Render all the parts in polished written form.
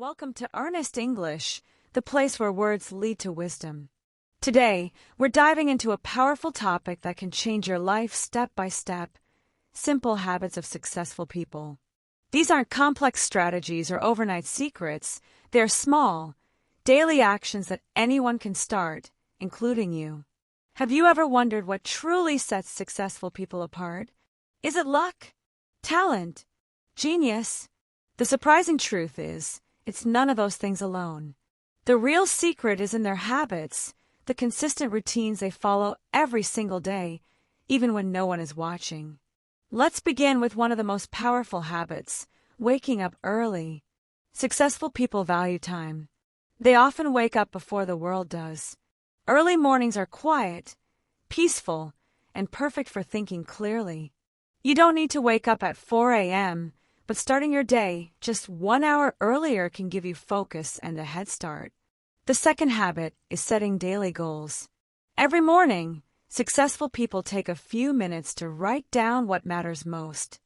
Welcome to Earnest English, the place where words lead to wisdom. Today, we're diving into a powerful topic that can change your life step by step: simple habits of successful people. These aren't complex strategies or overnight secrets. They're small, daily actions that anyone can start, including you. Have you ever wondered what truly sets successful people apart? Is it luck? Talent? Genius? The surprising truth is, it's none of those things alone. The real secret is in their habits, the consistent routines they follow every single day, even when no one is watching. Let's begin with one of the most powerful habits: waking up early. Successful people value time. They often wake up before the world does. Early mornings are quiet, peaceful, and perfect for thinking clearly. You don't need to wake up at 4 a.m., but starting your day just 1 hour earlier can give you focus and a head start. The second habit is setting daily goals. Every morning, successful people take a few minutes to write down what matters most.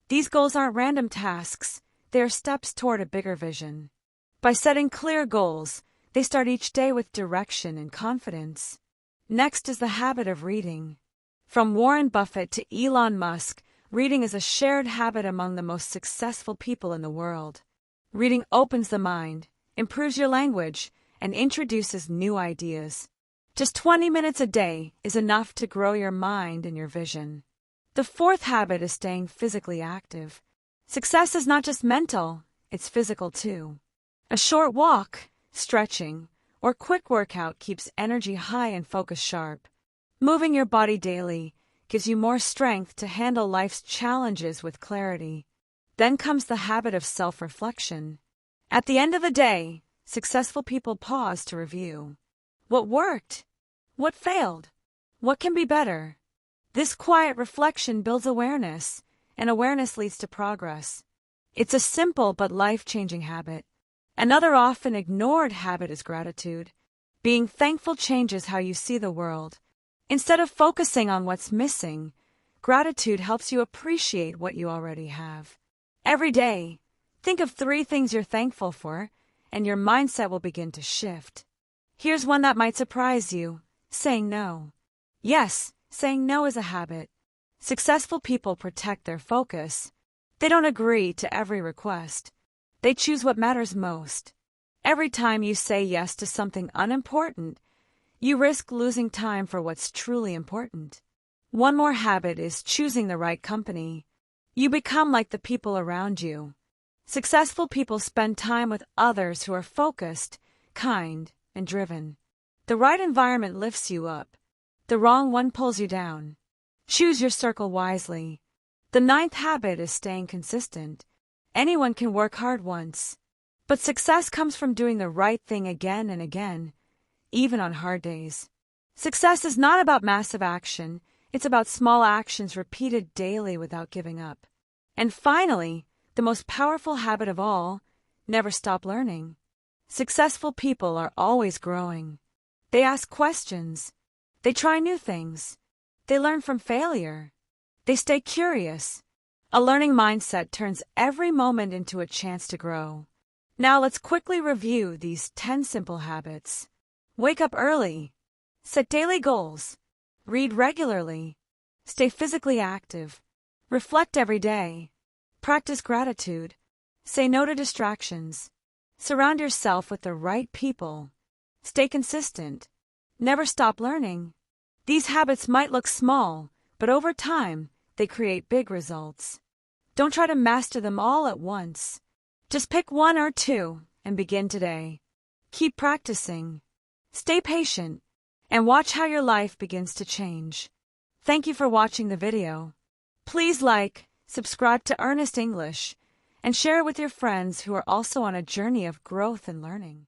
These goals aren't random tasks, they are steps toward a bigger vision. By setting clear goals, they start each day with direction and confidence. Next is the habit of reading. From Warren Buffett to Elon Musk, reading is a shared habit among the most successful people in the world. Reading opens the mind, improves your language, and introduces new ideas. Just 20 minutes a day is enough to grow your mind and your vision. The fourth habit is staying physically active. Success is not just mental, it's physical too. A short walk, stretching, or quick workout keeps energy high and focus sharp. Moving your body daily gives you more strength to handle life's challenges with clarity. Then comes the habit of self-reflection. At the end of the day, successful people pause to review. What worked? What failed? What can be better? This quiet reflection builds awareness, and awareness leads to progress. It's a simple but life-changing habit. Another often ignored habit is gratitude. Being thankful changes how you see the world. Instead of focusing on what's missing, gratitude helps you appreciate what you already have. Every day, think of 3 things you're thankful for, and your mindset will begin to shift. Here's one that might surprise you: saying no. Yes, saying no is a habit. Successful people protect their focus. They don't agree to every request. They choose what matters most. Every time you say yes to something unimportant, you risk losing time for what's truly important. One more habit is choosing the right company. You become like the people around you. Successful people spend time with others who are focused, kind, and driven. The right environment lifts you up. The wrong one pulls you down. Choose your circle wisely. The 9th habit is staying consistent. Anyone can work hard once, but success comes from doing the right thing again and again, even on hard days. Success is not about massive action, it's about small actions repeated daily without giving up. And finally, the most powerful habit of all: never stop learning. Successful people are always growing. They ask questions. They try new things. They learn from failure. They stay curious. A learning mindset turns every moment into a chance to grow. Now let's quickly review these 10 simple habits. Wake up early. Set daily goals. Read regularly. Stay physically active. Reflect every day. Practice gratitude. Say no to distractions. Surround yourself with the right people. Stay consistent. Never stop learning. These habits might look small, but over time, they create big results. Don't try to master them all at once. Just pick 1 or 2 and begin today. Keep practicing. Stay patient, and watch how your life begins to change. Thank you for watching the video. Please like, subscribe to Earnest English, and share it with your friends who are also on a journey of growth and learning.